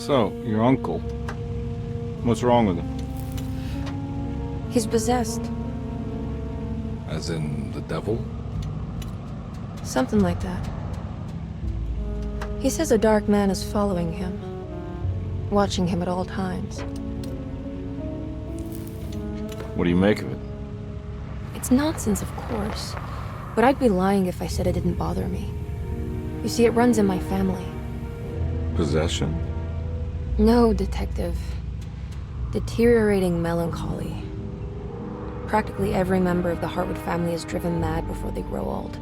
So, your uncle. What's wrong with him? He's possessed. As in the devil? Something like that. He says a dark man is following him, watching him at all times. What do you make of it? It's nonsense, of course, but I'd be lying if I said it didn't bother me. You see, it runs in my family. Possession? No, Detective. Deteriorating melancholy. Practically every member of the Hartwood family is driven mad before they grow old.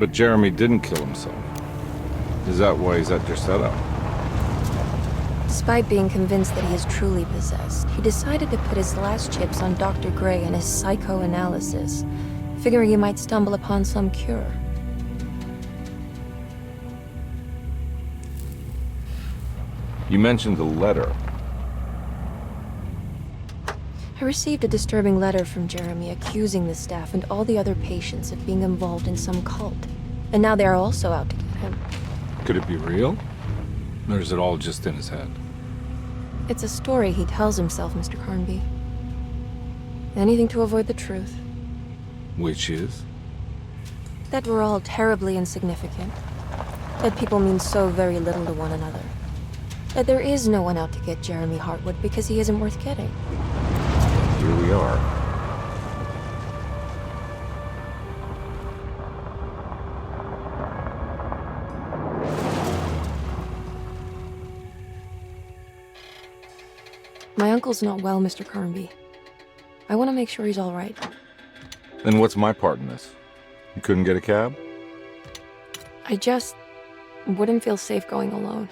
But Jeremy didn't kill himself. Is that why he's at Derceto? Despite being convinced that he is truly possessed, he decided to put his last chips on Dr. Gray and his psychoanalysis, figuring he might stumble upon some cure. You mentioned the letter. I received a disturbing letter from Jeremy accusing the staff and all the other patients of being involved in some cult. And now they are also out to get him. Could it be real? Or is it all just in his head? It's a story he tells himself, Mr. Carnby. Anything to avoid the truth. Which is? That we're all terribly insignificant. That people mean so very little to one another. That there is no one out to get Jeremy Hartwood because he isn't worth getting. Here we are. My uncle's not well, Mr. Carnby. I want to make sure he's all right. Then what's my part in this? You couldn't get a cab? I just wouldn't feel safe going alone.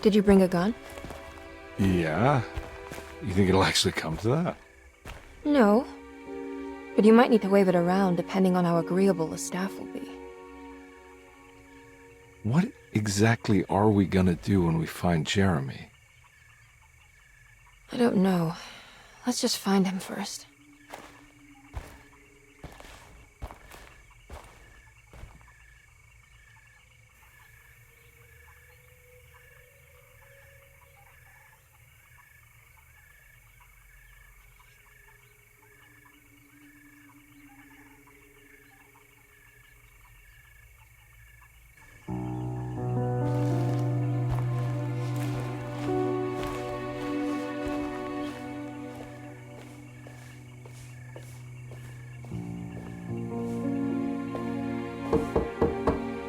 Did you bring a gun? Yeah. You think it'll actually come to that? No. But you might need to wave it around depending on how agreeable the staff will be. What exactly are we gonna do when we find Jeremy? I don't know. Let's just find him first.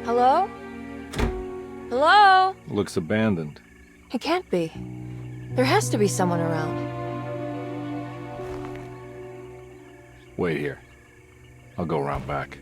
Hello? Hello? Looks abandoned. It can't be. There has to be someone around. Wait here. I'll go around back.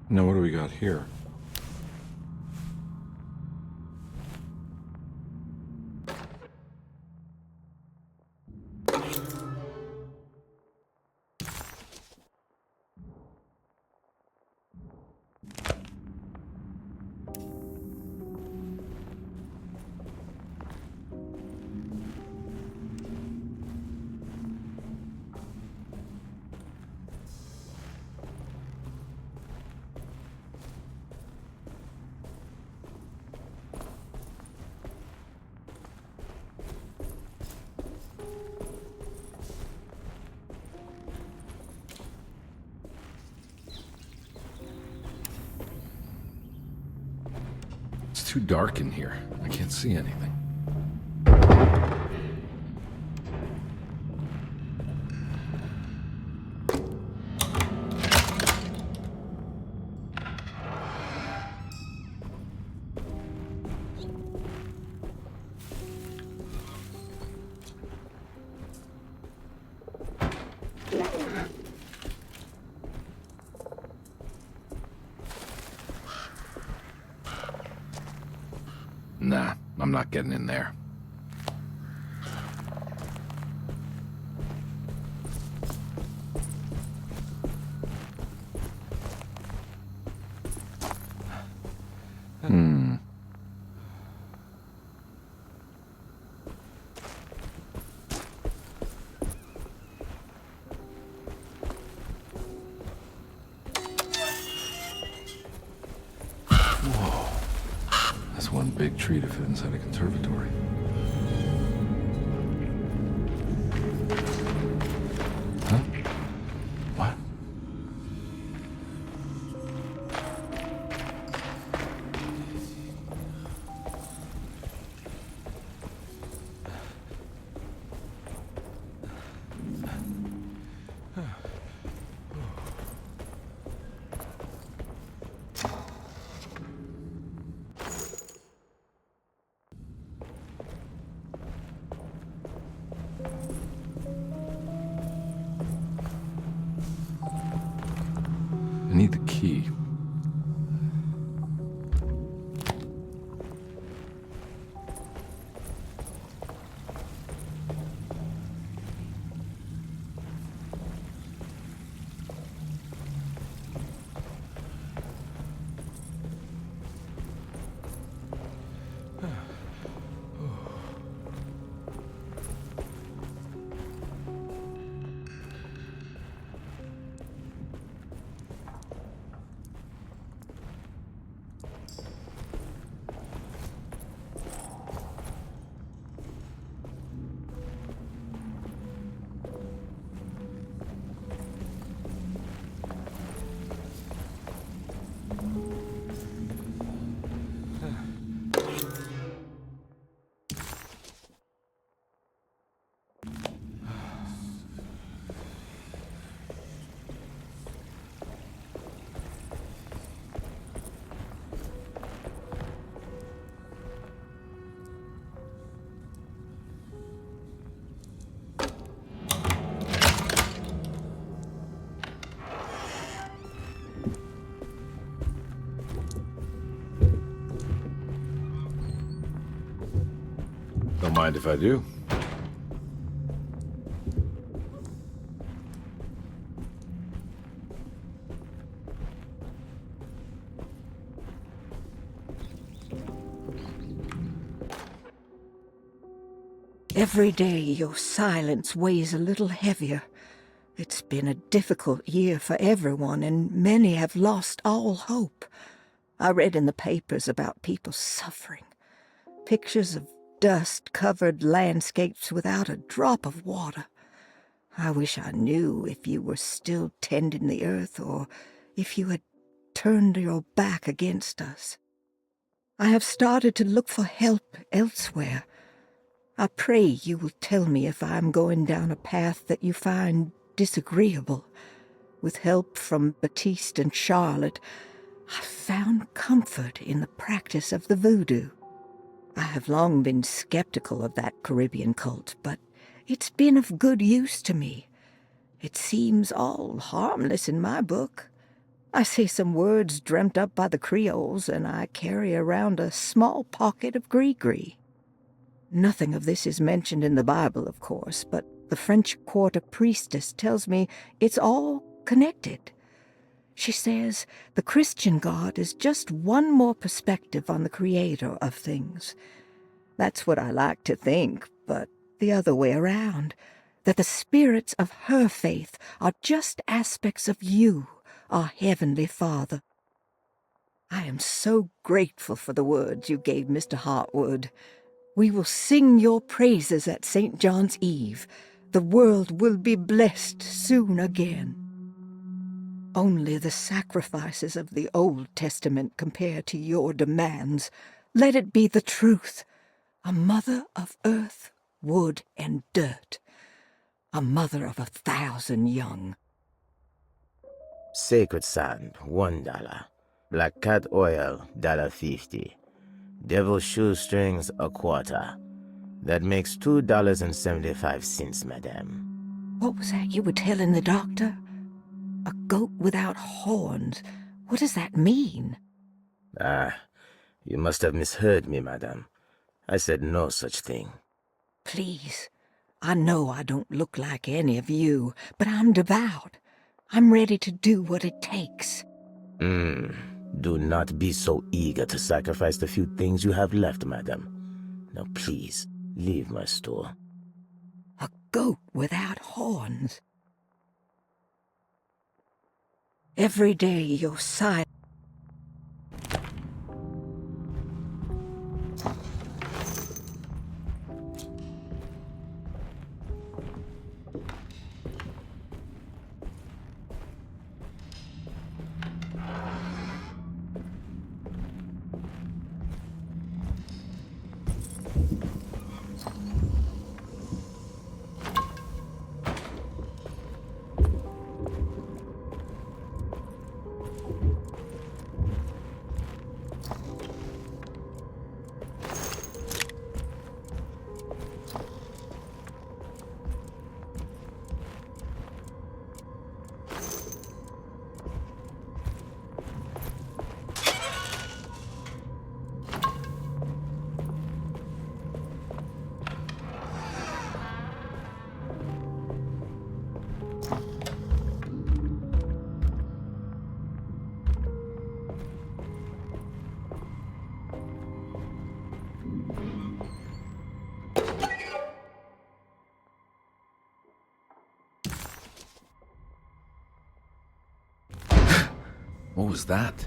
Now what do we got here? It's too dark in here. I can't see anything. Nah, I'm not getting in there. That's one big tree to fit inside a conservatory. Huh? What? I need the key. Don't mind if I do. Every day your silence weighs a little heavier. It's been a difficult year for everyone, and many have lost all hope. I read in the papers about people suffering. Pictures of dust-covered landscapes without a drop of water. I wish I knew if you were still tending the earth or if you had turned your back against us. I have started to look for help elsewhere. I pray you will tell me if I am going down a path that you find disagreeable. With help from Baptiste and Charlotte, I found comfort in the practice of the voodoo. I have long been skeptical of that Caribbean cult, but it's been of good use to me. It seems all harmless in my book. I say some words dreamt up by the Creoles, and I carry around a small pocket of gris-gris. Nothing of this is mentioned in the Bible, of course, but the French Quarter priestess tells me it's all connected. She says the Christian God is just one more perspective on the creator of things. That's what I like to think, but the other way around, that the spirits of her faith are just aspects of you, our Heavenly Father. I am so grateful for the words you gave Mr. Hartwood. We will sing your praises at St. John's Eve. The world will be blessed soon again. Only the sacrifices of the Old Testament compare to your demands. Let it be the truth. A mother of earth, wood, and dirt. A mother of 1,000 young. Sacred sand, $1. Black cat oil, $1.50. Devil shoestrings, a quarter. That makes $2.75, madame. What was that you were telling the doctor? A goat without horns. What does that mean? Ah, you must have misheard me, madame. I said no such thing. Please. I know I don't look like any of you, but I'm devout. I'm ready to do what it takes. Do not be so eager to sacrifice the few things you have left, madame. Now please, leave my store. A goat without horns. Every day your side. What was that?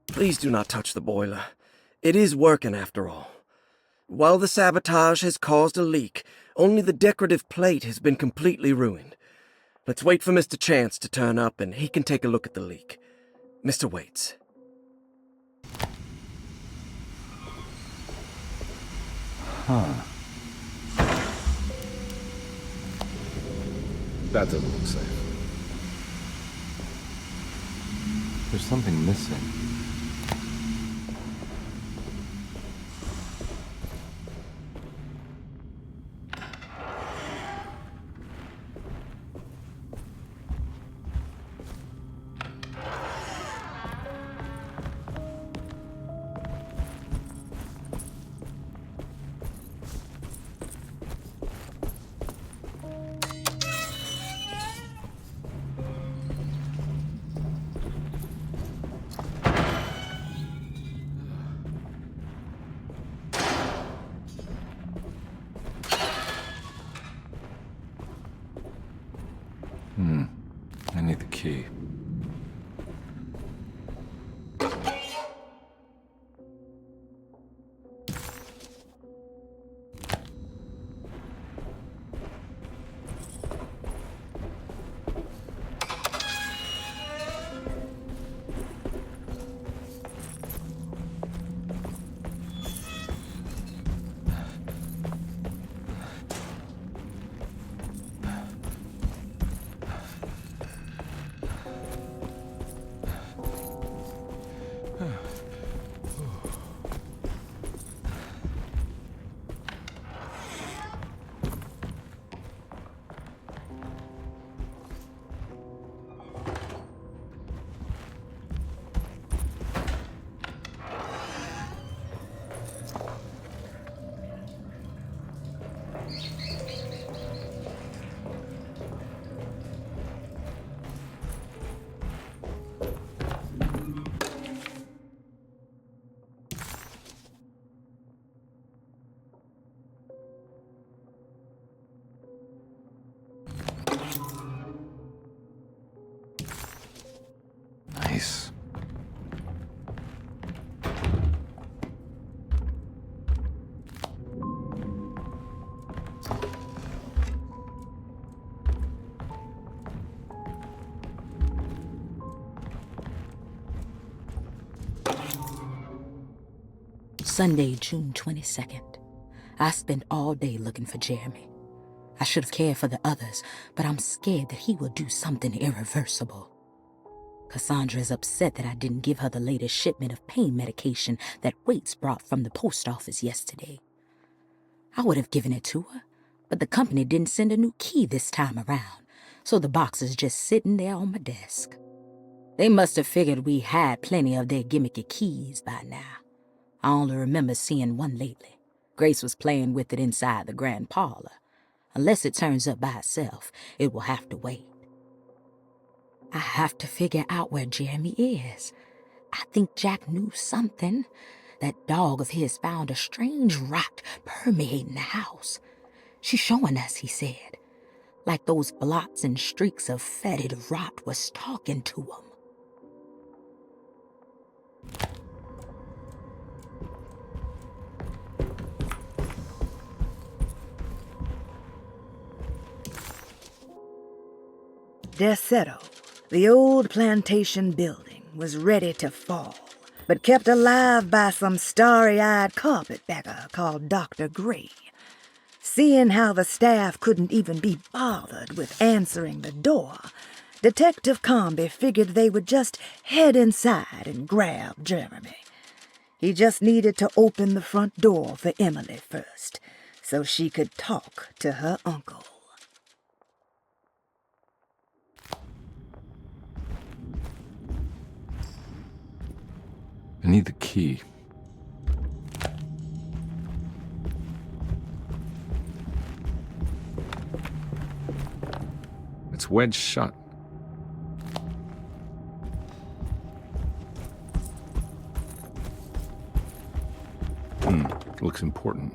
Please do not touch the boiler. It is working after all. While the sabotage has caused a leak, only the decorative plate has been completely ruined. Let's wait for Mr. Chance to turn up and he can take a look at the leak. Mr. Waits. Huh. That doesn't look safe. There's something missing. I need the key. Sunday, June 22nd. I spent all day looking for Jeremy. I should have cared for the others, but I'm scared that he will do something irreversible. Cassandra is upset that I didn't give her the latest shipment of pain medication that Waits brought from the post office yesterday. I would have given it to her, but the company didn't send a new key this time around, so the box is just sitting there on my desk. They must have figured we had plenty of their gimmicky keys by now. I only remember seeing one lately. Grace was playing with it inside the grand parlor. Unless it turns up by itself, it will have to wait. I have to figure out where Jeremy is. I think Jack knew something. That dog of his found a strange rot permeating the house. She's showing us, he said. Like those blots and streaks of fetid rot was talking to him. Derceto, the old plantation building, was ready to fall, but kept alive by some starry-eyed carpetbagger called Dr. Gray. Seeing how the staff couldn't even be bothered with answering the door, Detective Carnby figured they would just head inside and grab Jeremy. He just needed to open the front door for Emily first, so she could talk to her uncle. I need the key. It's wedged shut. Looks important.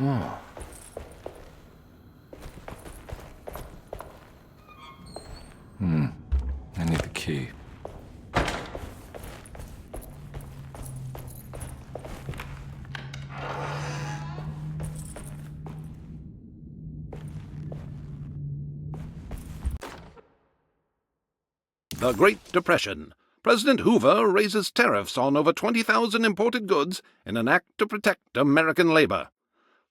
Oh. I need the key. The Great Depression. President Hoover raises tariffs on over 20,000 imported goods in an act to protect American labor.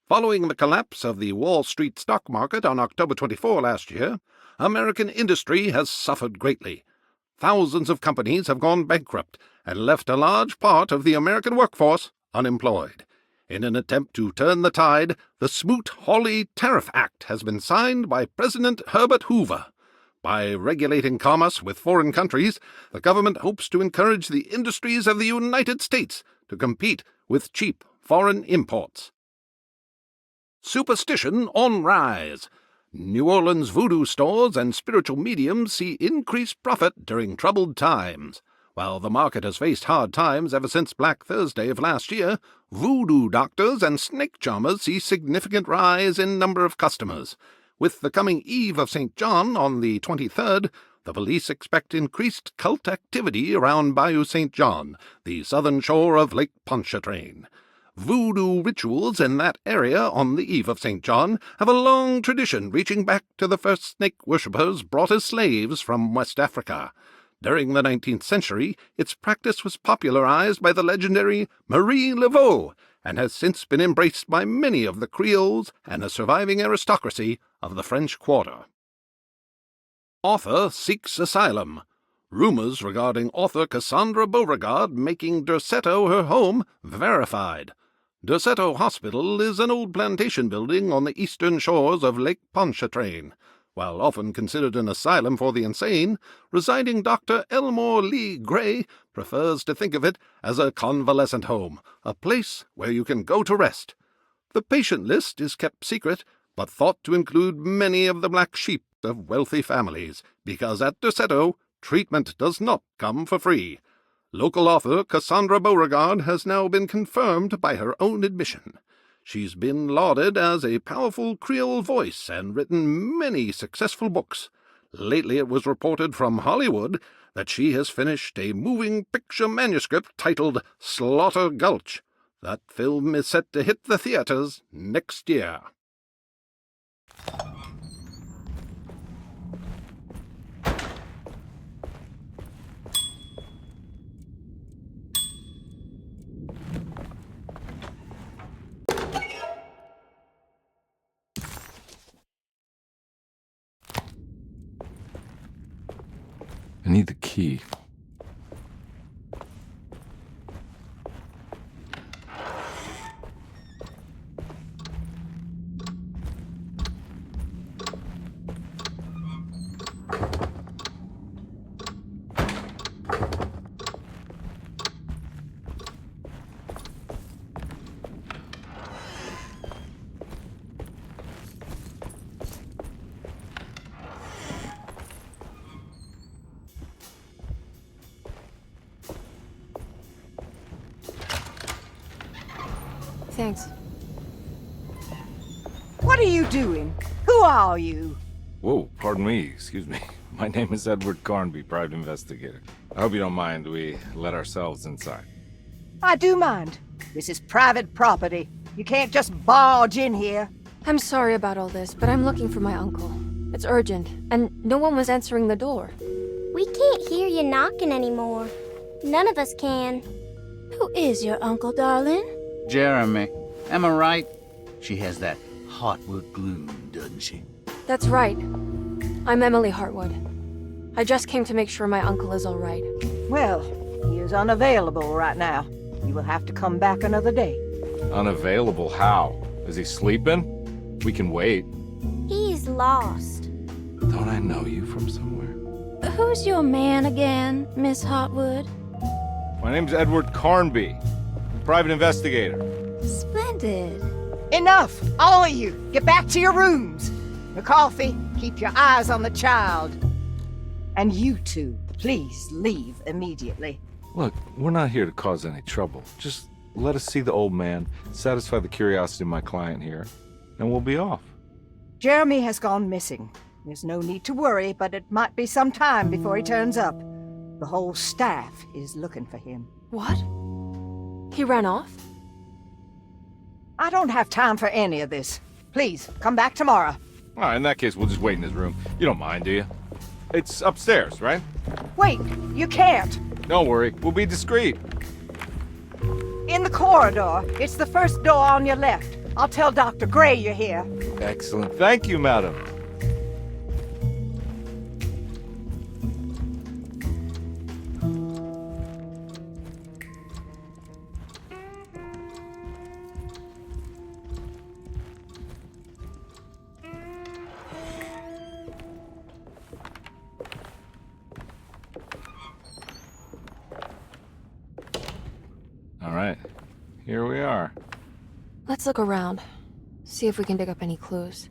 Following the collapse of the Wall Street stock market on October 24 last year, American industry has suffered greatly. Thousands of companies have gone bankrupt and left a large part of the American workforce unemployed. In an attempt to turn the tide, the Smoot-Hawley Tariff Act has been signed by President Herbert Hoover. By regulating commerce with foreign countries, the government hopes to encourage the industries of the United States to compete with cheap foreign imports. Superstition on rise. New Orleans voodoo stores and spiritual mediums see increased profit during troubled times. While the market has faced hard times ever since Black Thursday of last year, voodoo doctors and snake charmers see significant rise in number of customers. With the coming Eve of St. John on the 23rd, the police expect increased cult activity around Bayou St. John, the southern shore of Lake Pontchartrain. Voodoo rituals in that area on the Eve of St. John have a long tradition reaching back to the first snake worshippers brought as slaves from West Africa. During the 19th century, its practice was popularized by the legendary Marie Laveau and has since been embraced by many of the Creoles and a surviving aristocracy of the French Quarter. Author seeks asylum. Rumors regarding author Cassandra Beauregard making Derceto her home verified. Derceto Hospital is an old plantation building on the eastern shores of Lake Pontchartrain. While often considered an asylum for the insane, residing Dr. Elmore Lee Gray prefers to think of it as a convalescent home, a place where you can go to rest. The patient list is kept secret, but thought to include many of the black sheep of wealthy families, because at Derceto, treatment does not come for free. Local author Cassandra Beauregard has now been confirmed by her own admission. She's been lauded as a powerful Creole voice and written many successful books. Lately it was reported from Hollywood that she has finished a moving picture manuscript titled Slaughter Gulch. That film is set to hit the theaters next year. I need the key. Thanks. What are you doing? Who are you? Whoa, pardon me, excuse me. My name is Edward Carnby, private investigator. I hope you don't mind we let ourselves inside. I do mind. This is private property. You can't just barge in here. I'm sorry about all this, but I'm looking for my uncle. It's urgent, and no one was answering the door. We can't hear you knocking anymore. None of us can. Who is your uncle, darling? Jeremy. Am I right? She has that Hartwood gloom, doesn't she? That's right. I'm Emily Hartwood. I just came to make sure my uncle is all right. Well, he is unavailable right now. You will have to come back another day. Unavailable how? Is he sleeping? We can wait. He's lost. Don't I know you from somewhere? Who's your man again, Miss Hartwood? My name's Edward Carnby, private investigator. Splendid. Enough! All of you! Get back to your rooms! McCarthy, keep your eyes on the child. And you two, please leave immediately. Look, we're not here to cause any trouble. Just let us see the old man, satisfy the curiosity of my client here, and we'll be off. Jeremy has gone missing. There's no need to worry, but it might be some time before he turns up. The whole staff is looking for him. What? He ran off? I don't have time for any of this. Please, come back tomorrow. All right, in that case, we'll just wait in his room. You don't mind, do you? It's upstairs, right? Wait, you can't. Don't worry, we'll be discreet. In the corridor. It's the first door on your left. I'll tell Dr. Gray you're here. Excellent. Thank you, madam. All right, here we are. Let's look around. See if we can dig up any clues.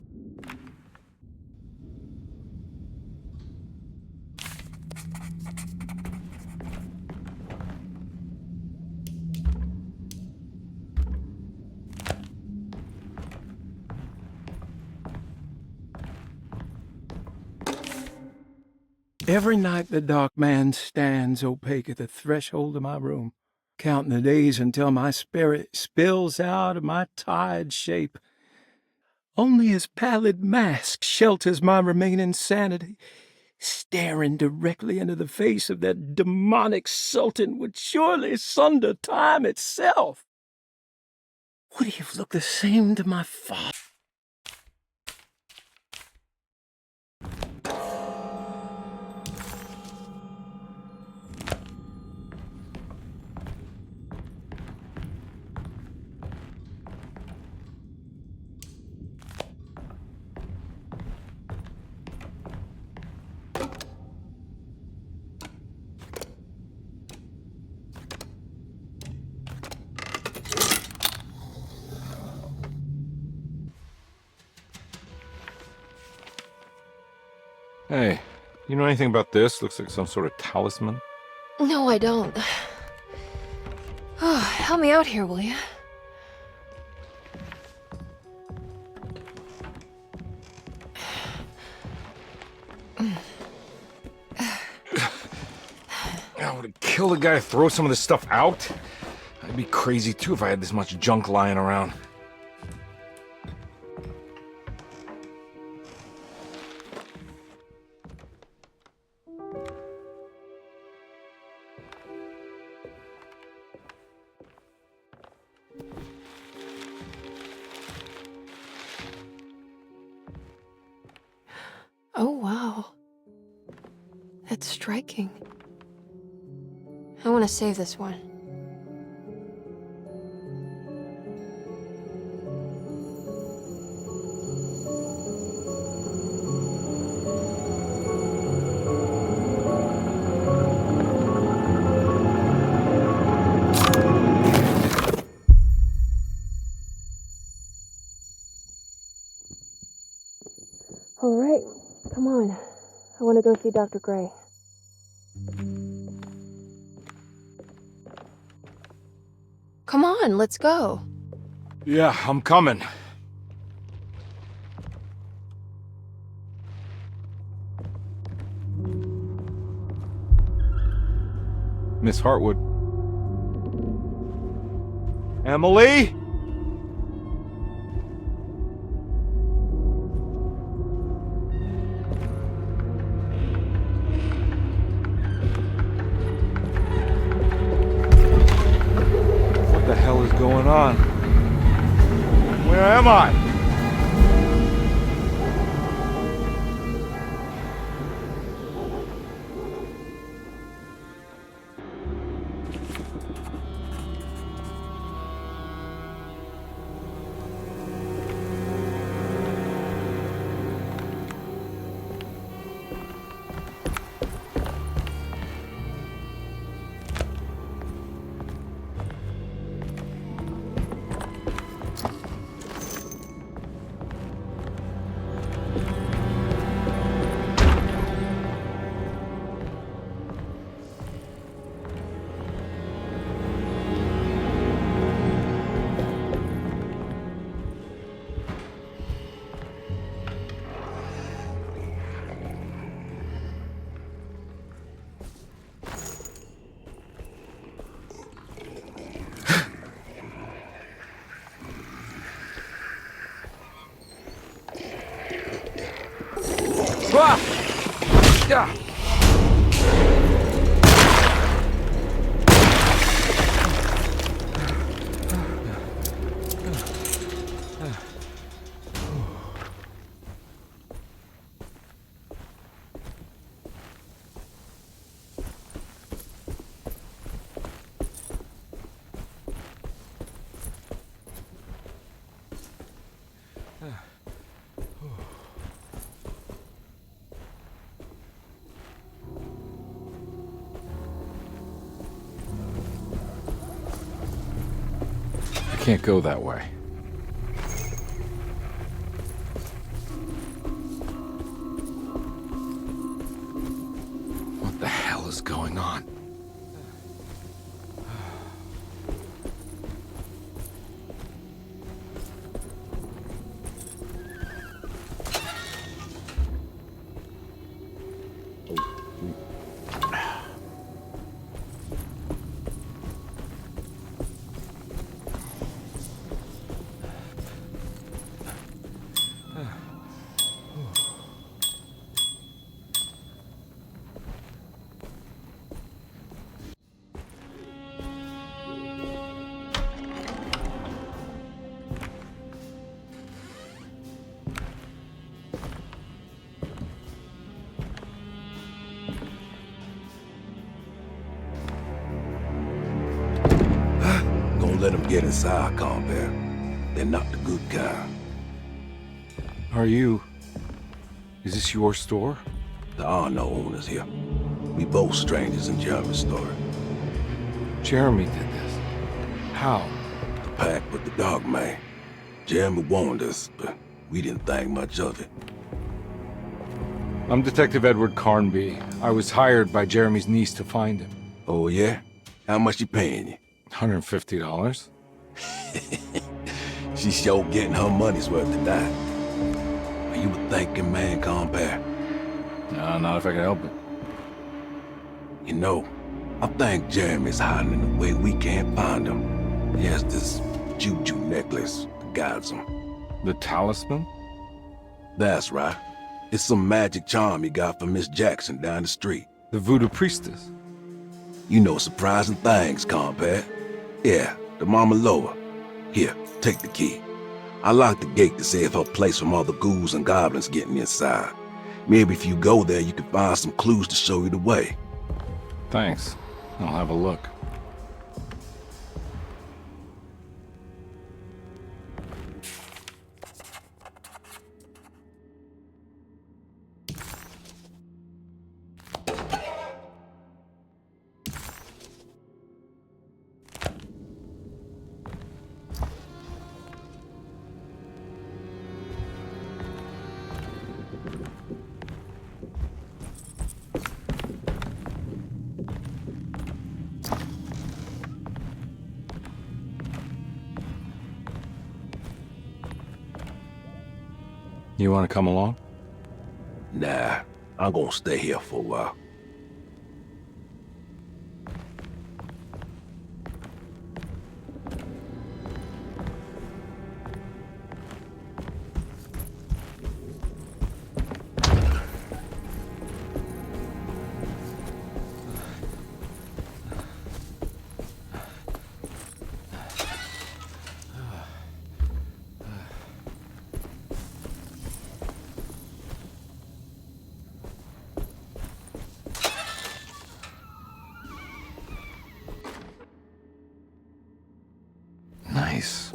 Every night the dark man stands opaque at the threshold of my room, counting the days until my spirit spills out of my tired shape. Only his pallid mask shelters my remaining sanity. Staring directly into the face of that demonic sultan would surely sunder time itself. Would he have looked the same to my father? Hey, You know anything about this? Looks like some sort of talisman. No, I don't. Oh, help me out here, will you? I would kill the guy to throw some of this stuff out. I'd be crazy too if I had this much junk lying around. Oh, wow. That's striking. I want to save this one. All right, come on. I want to go see Dr. Gray. Come on, let's go. Yeah, I'm coming. Miss Hartwood. Emily? What the hell is going on? Where am I? Ah! Yeah. I can't go that way. What the hell is going on? Let them get inside, Carnby. They're not the good kind. Are you... Is this your store? There are no owners here. We both strangers in Jeremy's story. Jeremy did this. How? The pact with the dog man. Jeremy warned us, but we didn't think much of it. I'm Detective Edward Carnby. I was hired by Jeremy's niece to find him. Oh, yeah? How much she paying you? $150. She's sure getting her money's worth tonight. Are you a thinking man, compare? No, not if I can help it. You know, I think Jeremy's hiding in a way we can't find him. He has this juju necklace that guides him. The talisman? That's right. It's some magic charm he got from Miss Jackson down the street. The voodoo priestess? You know surprising things, compare. Yeah, the Mama Loa. Here, take the key. I locked the gate to save her place from all the ghouls and goblins getting inside. Maybe if you go there, you can find some clues to show you the way. Thanks. I'll have a look. You want to come along? Nah, I'm gonna stay here for a while. Nice.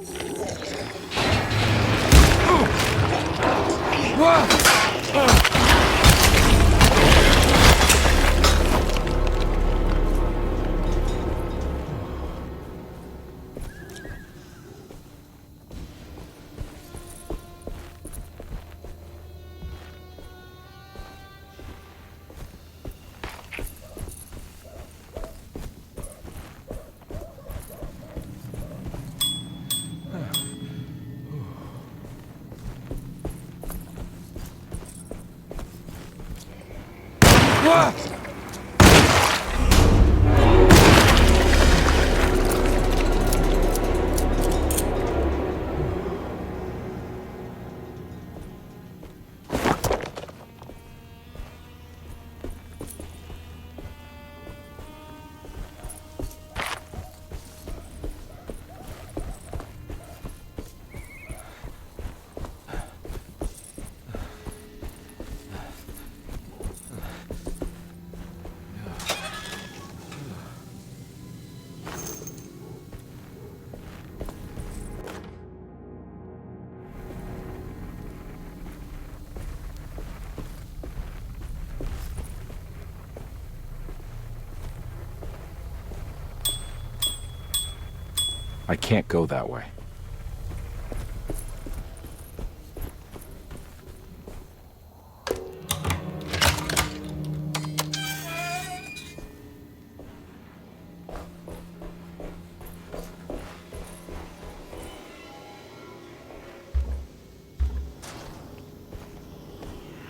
I can't go that way.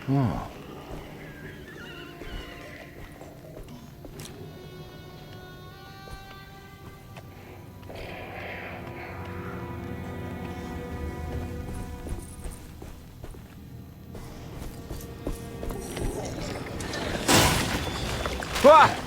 Oh. Ah!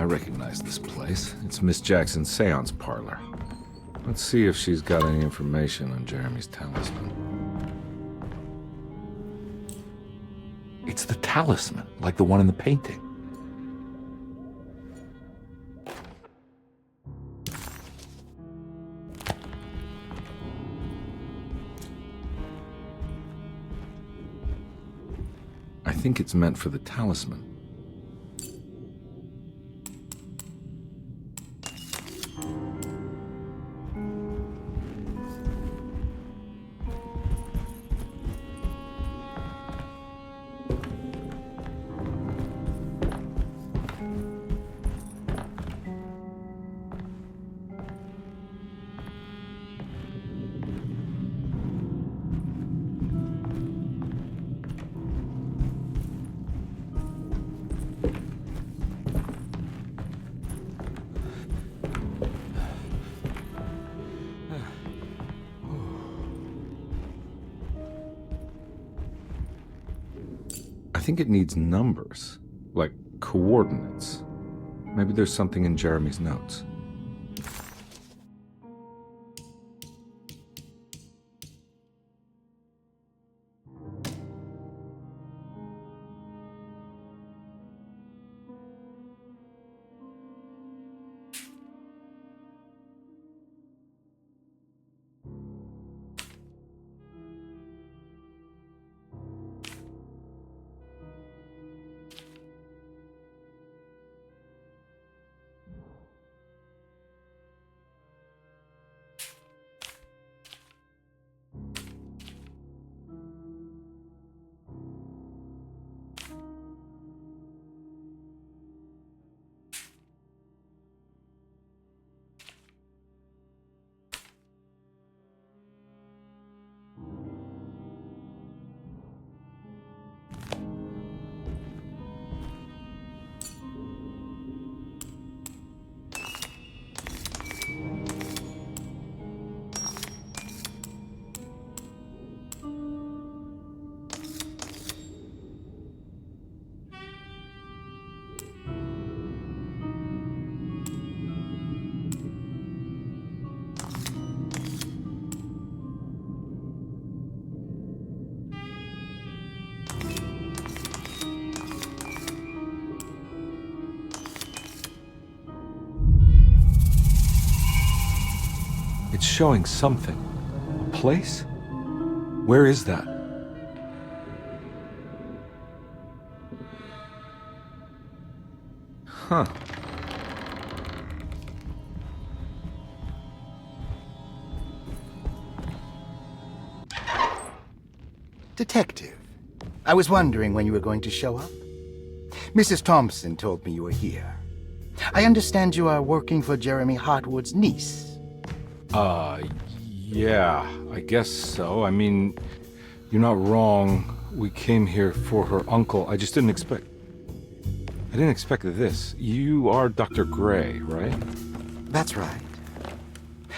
I recognize this place. It's Miss Jackson's seance parlor. Let's see if she's got any information on Jeremy's talisman. It's the talisman, like the one in the painting. I think it's meant for the talisman. I think it needs numbers, like coordinates. Maybe there's something in Jeremy's notes. It's showing something. A place? Where is that? Huh. Detective, I was wondering when you were going to show up. Mrs. Thompson told me you were here. I understand you are working for Jeremy Hartwood's niece. Yeah, I guess so. I mean, you're not wrong. We came here for her uncle. I just didn't expect... I didn't expect this. You are Dr. Gray, right? That's right.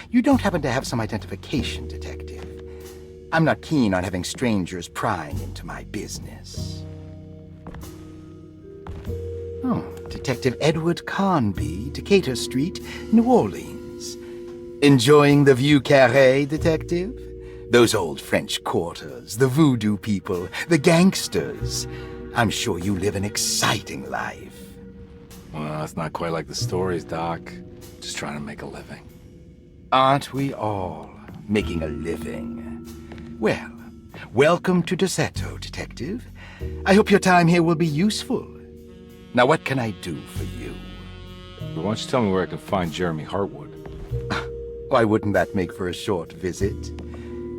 You don't happen to have some identification, Detective. I'm not keen on having strangers prying into my business. Oh, Detective Edward Carnby, Decatur Street, New Orleans. Enjoying the Vieux Carré, Detective? Those old French quarters, the voodoo people, the gangsters. I'm sure you live an exciting life. Well, it's not quite like the stories, Doc. Just trying to make a living. Aren't we all making a living? Well, welcome to Derceto, Detective. I hope your time here will be useful. Now, what can I do for you? Why don't you tell me where I can find Jeremy Hartwood? Why wouldn't that make for a short visit?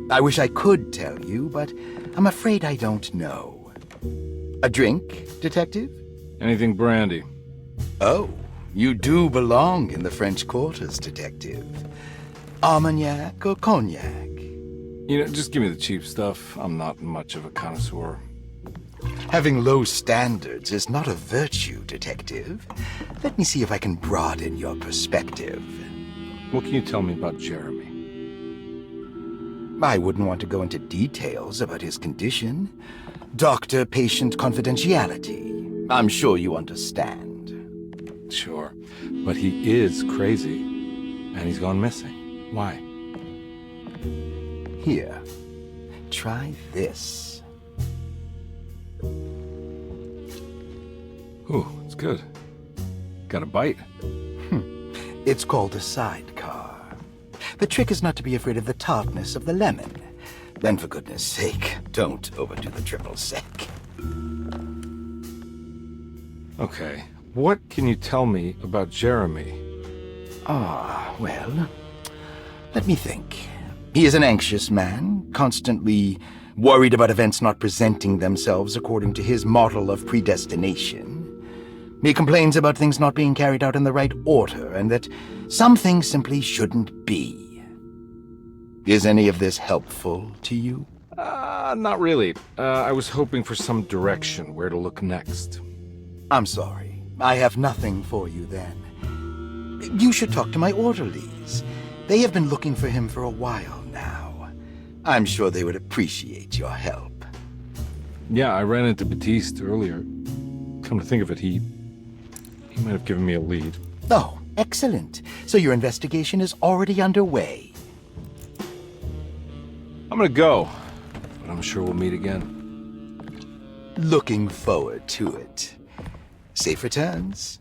I wish I could tell you, but I'm afraid I don't know. A drink, Detective? Anything brandy. Oh, You do belong in the French quarters, Detective. Armagnac or cognac? You know, just give me the cheap stuff. I'm not much of a connoisseur. Having low standards is not a virtue, Detective. Let me see if I can broaden your perspective. What can you tell me about Jeremy? I wouldn't want to go into details about his condition. Doctor-patient confidentiality. I'm sure you understand. Sure, but he is crazy, and he's gone missing. Why? Here, try this. Ooh, it's good. Got a bite? It's called a sidecar. The trick is not to be afraid of the tartness of the lemon. Then, for goodness sake, don't overdo the triple sec. Okay, what can you tell me about Jeremy? Well, let me think. He is an anxious man, constantly worried about events not presenting themselves according to his model of predestination. He complains about things not being carried out in the right order, and that some things simply shouldn't be. Is any of this helpful to you? Not really. I was hoping for some direction where to look next. I'm sorry. I have nothing for you then. You should talk to my orderlies. They have been looking for him for a while now. I'm sure they would appreciate your help. Yeah, I ran into Batiste earlier. Come to think of it, he might have given me a lead. Oh, excellent. So your investigation is already underway. I'm gonna go, but I'm sure we'll meet again. Looking forward to it. Safe returns.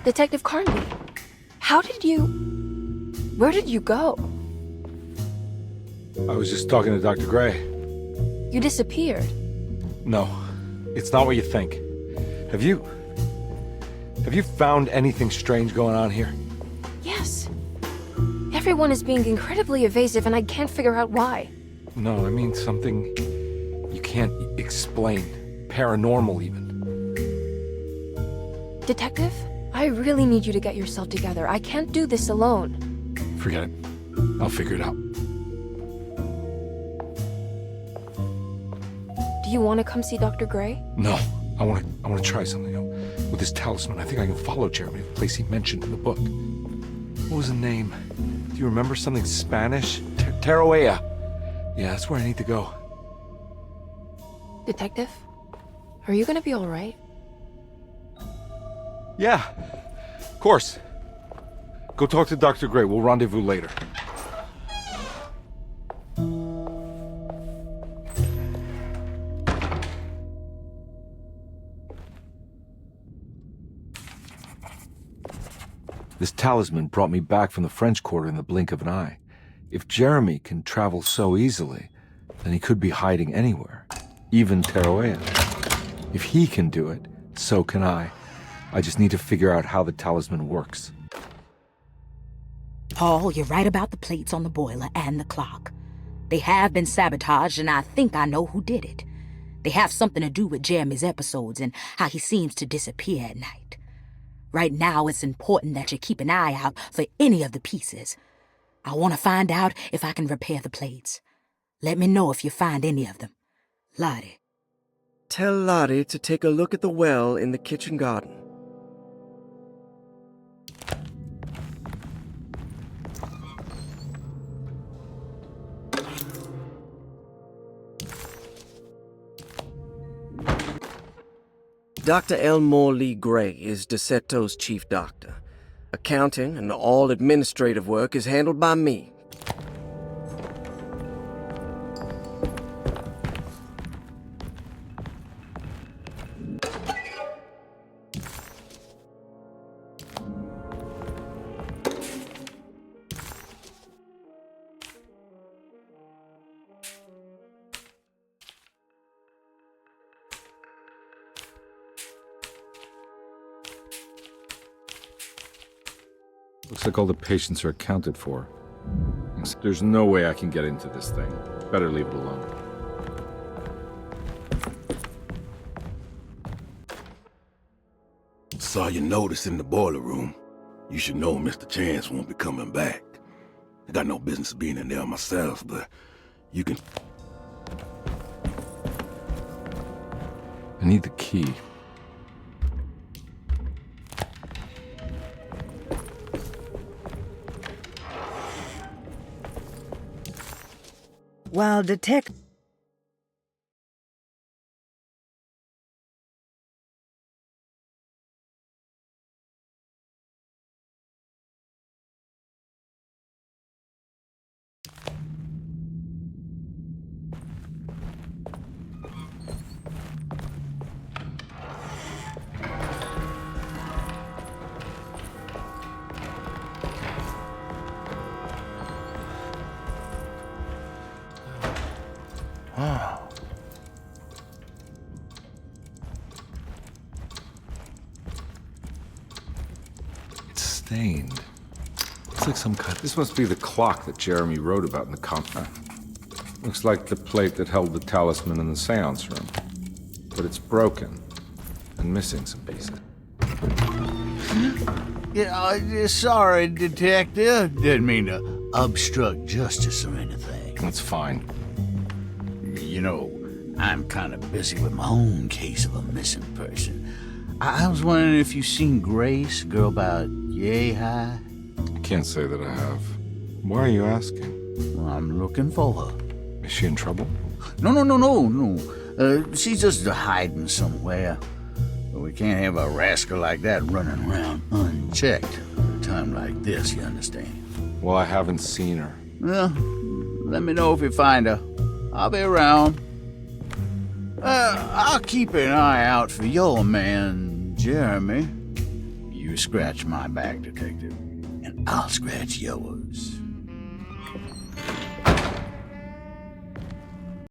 Detective Carnby, where did you go? I was just talking to Dr. Gray. You disappeared. No, it's not what you think. Have you found anything strange going on here? Yes. Everyone is being incredibly evasive and I can't figure out why. No, I mean something you can't explain. Paranormal, even. Detective, I really need you to get yourself together. I can't do this alone. Forget it. I'll figure it out. Do you want to come see Dr. Gray? No, I want to try something. With this talisman, I think I can follow Jeremy to the place he mentioned in the book. What was the name? Do you remember something Spanish? Tarawea. Yeah, that's where I need to go. Detective, are you gonna be all right? Yeah, of course. Go talk to Dr. Gray. We'll rendezvous later. This talisman brought me back from the French Quarter in the blink of an eye. If Jeremy can travel so easily, then he could be hiding anywhere, even Tarawea. If he can do it, so can I. I just need to figure out how the talisman works. Paul, you're right about the plates on the boiler and the clock. They have been sabotaged, and I think I know who did it. They have something to do with Jeremy's episodes and how he seems to disappear at night. Right now, it's important that you keep an eye out for any of the pieces. I want to find out if I can repair the plates. Let me know if you find any of them. Lottie. Tell Lottie to take a look at the well in the kitchen garden. Dr. Elmore Lee Gray is Derceto's chief doctor. Accounting and all administrative work is handled by me. Looks like all the patients are accounted for. There's no way I can get into this thing. Better leave it alone. Saw your notice in the boiler room. You should know Mr. Chance won't be coming back. I got no business being in there myself, but you can... I need the key. While Detective... Wow. It's stained. Looks like some kind. This must be the clock that Jeremy wrote about in the compound. Looks like the plate that held the talisman in the seance room. But it's broken and missing some pieces. Yeah, sorry, Detective. Didn't mean to obstruct justice or anything. That's fine. You know, I'm kind of busy with my own case of a missing person. I was wondering if you've seen Grace, a girl about yay high? I can't say that I have. Why are you asking? Well, I'm looking for her. Is she in trouble? No. She's just hiding somewhere. But we can't have a rascal like that running around unchecked at a time like this, you understand? Well, I haven't seen her. Well, let me know if you find her. I'll be around. I'll keep an eye out for your man, Jeremy. You scratch my back, Detective, and I'll scratch yours.